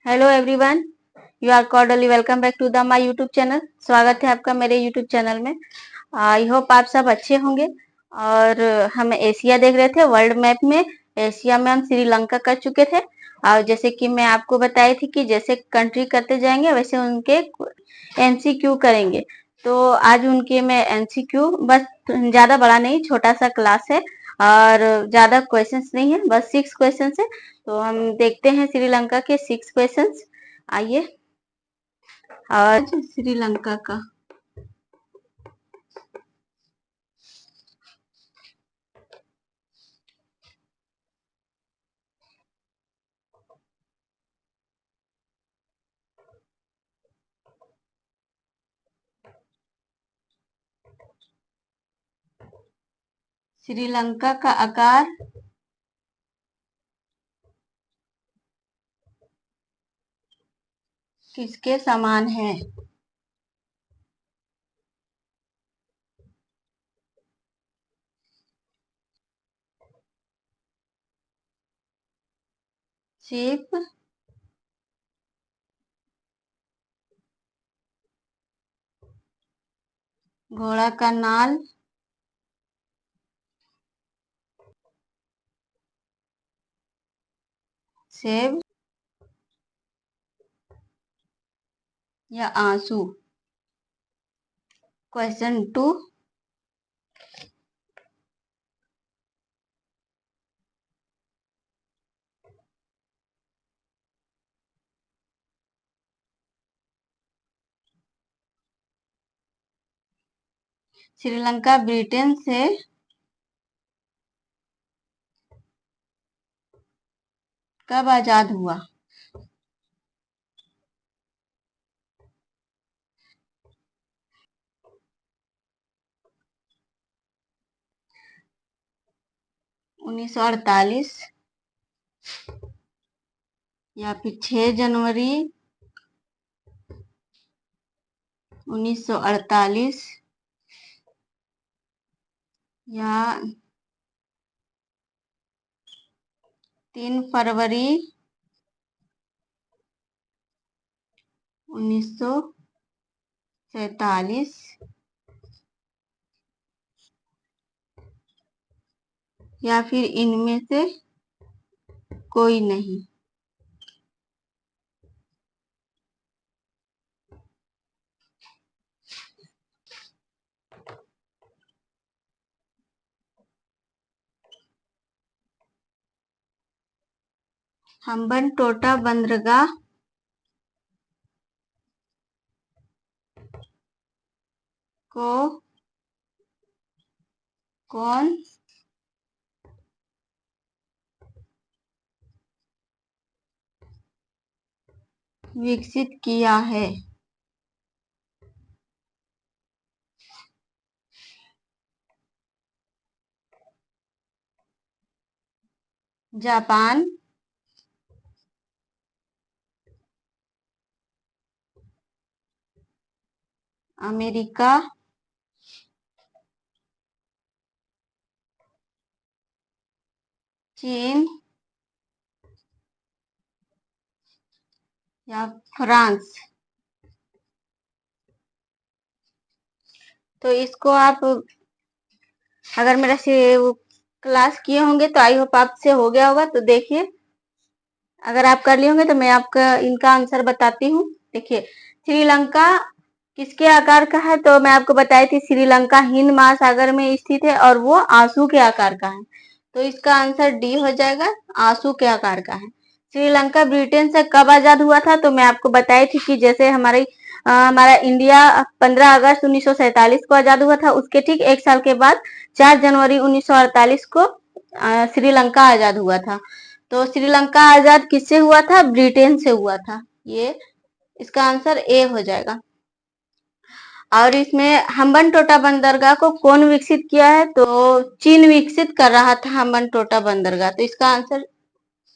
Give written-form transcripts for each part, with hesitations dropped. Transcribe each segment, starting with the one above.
Hello everyone, you are cordially welcome back to the my YouTube channel. स्वागत है आपका मेरे यूट्यूब चैनल में। आई होप आप सब अच्छे होंगे। और हम एशिया देख रहे थे। वर्ल्ड मैप में एशिया में हम श्रीलंका कर चुके थे। और जैसे कि मैं आपको बताई थी कि जैसे कंट्री करते जाएंगे वैसे उनके एमसीक्यू करेंगे। तो आज उनके मैं एमसीक्यू बस ज्यादा बड़ा नहीं, छोटा सा क्लास है और ज्यादा क्वेश्चंस नहीं है, बस 6 क्वेश्चंस है। तो हम देखते हैं श्रीलंका के 6 क्वेश्चंस। आइए। आज श्रीलंका का श्रीलंका का आकार किसके समान है? शेप, घोड़ा का नाल, सेब या आंसू। क्वेश्चन 2। श्रीलंका ब्रिटेन से कब आजाद हुआ? 1948 या फिर 6 जनवरी 1948 या 3 फरवरी 1947 या फिर इनमें से कोई नहीं। हम्बनटोटा बंदरगाह को कौन विकसित किया है? जापान, अमेरिका, चीन या फ्रांस। तो इसको आप अगर मेरा से वो क्लास किए होंगे तो आई होप आपसे हो गया होगा। तो देखिए, अगर आप कर लिए होंगे तो मैं आपका इनका आंसर बताती हूँ। देखिए, श्रीलंका किसके आकार का है? तो मैं आपको बताई थी श्रीलंका हिंद महासागर में स्थित है और वो आंसू के आकार का है। तो इसका आंसर डी हो जाएगा, आंसू के आकार का है। श्रीलंका ब्रिटेन से कब आजाद हुआ था? तो मैं आपको बताई थी कि जैसे हमारा इंडिया 15 अगस्त 1947 को आजाद हुआ था, उसके ठीक 1 साल के बाद 4 जनवरी 1948 को श्रीलंका आजाद हुआ था। तो श्रीलंका आजाद किससे हुआ था? ब्रिटेन से हुआ था। ये इसका आंसर ए हो जाएगा। और इसमें हम्बनटोटा बंदरगाह को कौन विकसित किया है? तो चीन विकसित कर रहा था हम्बनटोटा बंदरगाह। तो इसका आंसर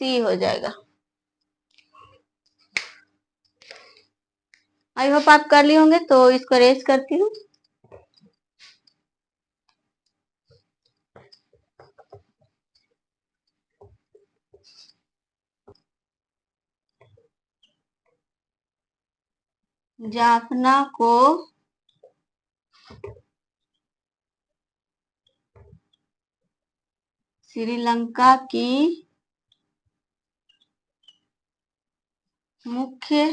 सी हो जाएगा। आई होप आप कर लिए होंगे। तो इसको रेस करती हूँ। जाफना को श्रीलंका की मुख्य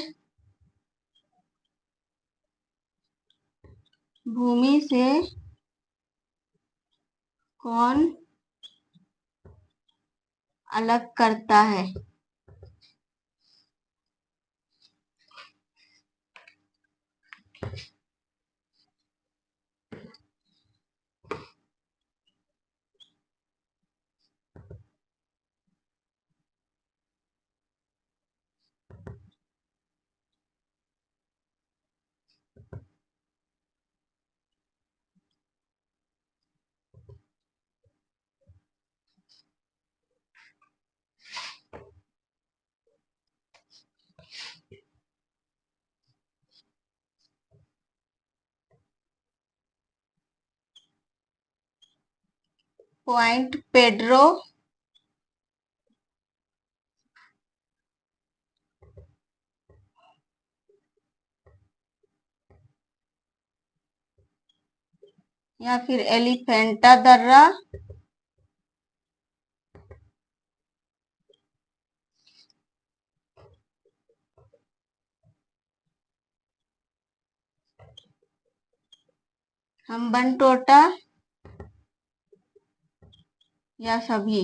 भूमि से कौन अलग करता है? पॉइंट पेड्रो, या फिर एलिफेंटा दर्रा, हम्बनटोटा, या सभी?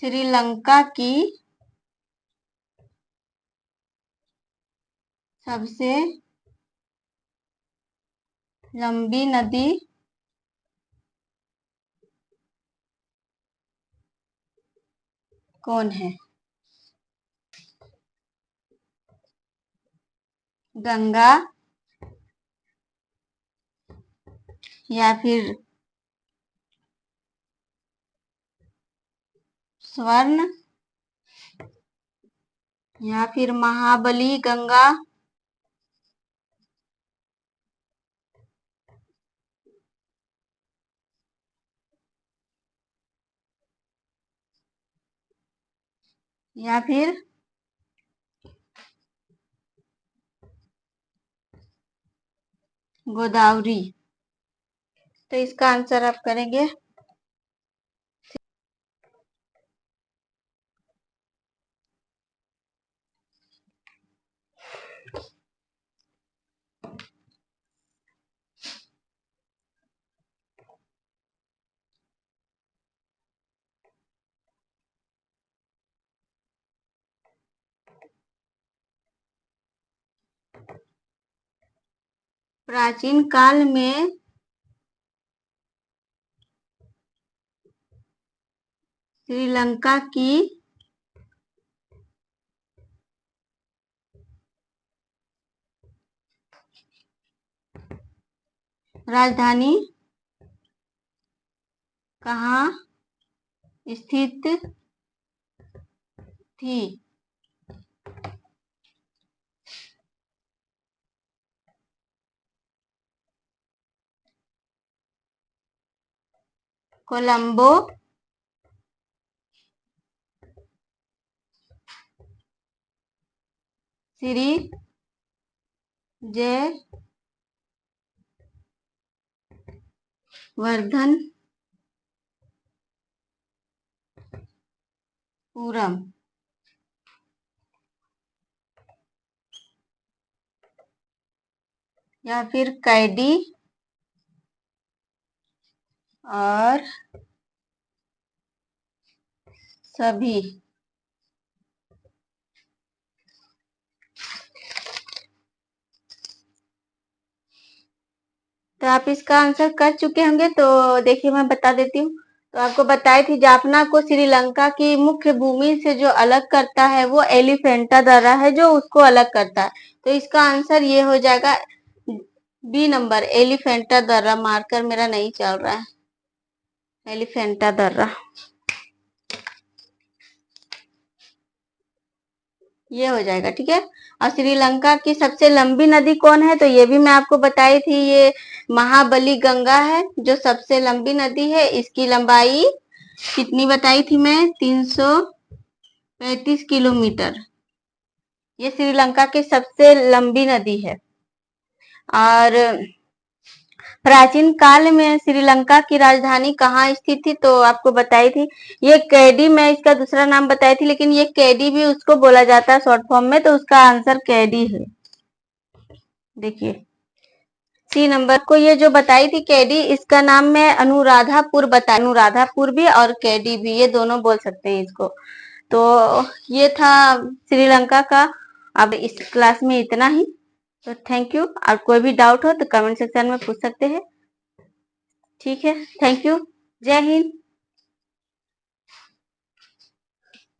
श्रीलंका की सबसे लंबी नदी कौन है? गंगा, या फिर स्वर्ण, या फिर महाबली गंगा, या फिर गोदावरी? तो इसका आंसर आप करेंगे प्राचीन काल में श्रीलंका की राजधानी कहाँ स्थित थी? कोलंबो, श्री जय वर्धन पुरम, या फिर कैडी और सभी? तो आप इसका आंसर कर चुके होंगे, तो देखिए मैं बता देती हूँ। तो आपको बताई थी जाफना को श्रीलंका की मुख्य भूमि से जो अलग करता है वो एलिफेंटा दर्रा है जो उसको अलग करता है। तो इसका आंसर ये हो जाएगा बी नंबर, एलिफेंटा दर्रा। मार्कर मेरा नहीं चल रहा है, एलिफेंटा दर्रा ये हो जाएगा। ठीक है। और श्रीलंका की सबसे लंबी नदी कौन है, तो ये भी मैं आपको बताई थी, ये महाबली गंगा है जो सबसे लंबी नदी है। इसकी लंबाई कितनी बताई थी मैं, 335 किलोमीटर। ये श्रीलंका की सबसे लंबी नदी है। और प्राचीन काल में श्रीलंका की राजधानी कहाँ स्थित थी, तो आपको बताई थी ये कैडी, मैं इसका दूसरा नाम बताई थी, लेकिन ये कैडी भी उसको बोला जाता है शॉर्ट फॉर्म में, तो उसका आंसर कैडी है। देखिए सी नंबर को ये जो बताई थी कैडी, इसका नाम मैं अनुराधापुर अनुराधापुर भी और कैडी भी, ये दोनों बोल सकते हैं इसको। तो ये था श्रीलंका का। अब इस क्लास में इतना ही। तो थैंक यू। और कोई भी डाउट हो तो कमेंट सेक्शन में पूछ सकते हैं। ठीक है, थैंक यू। जय हिंद।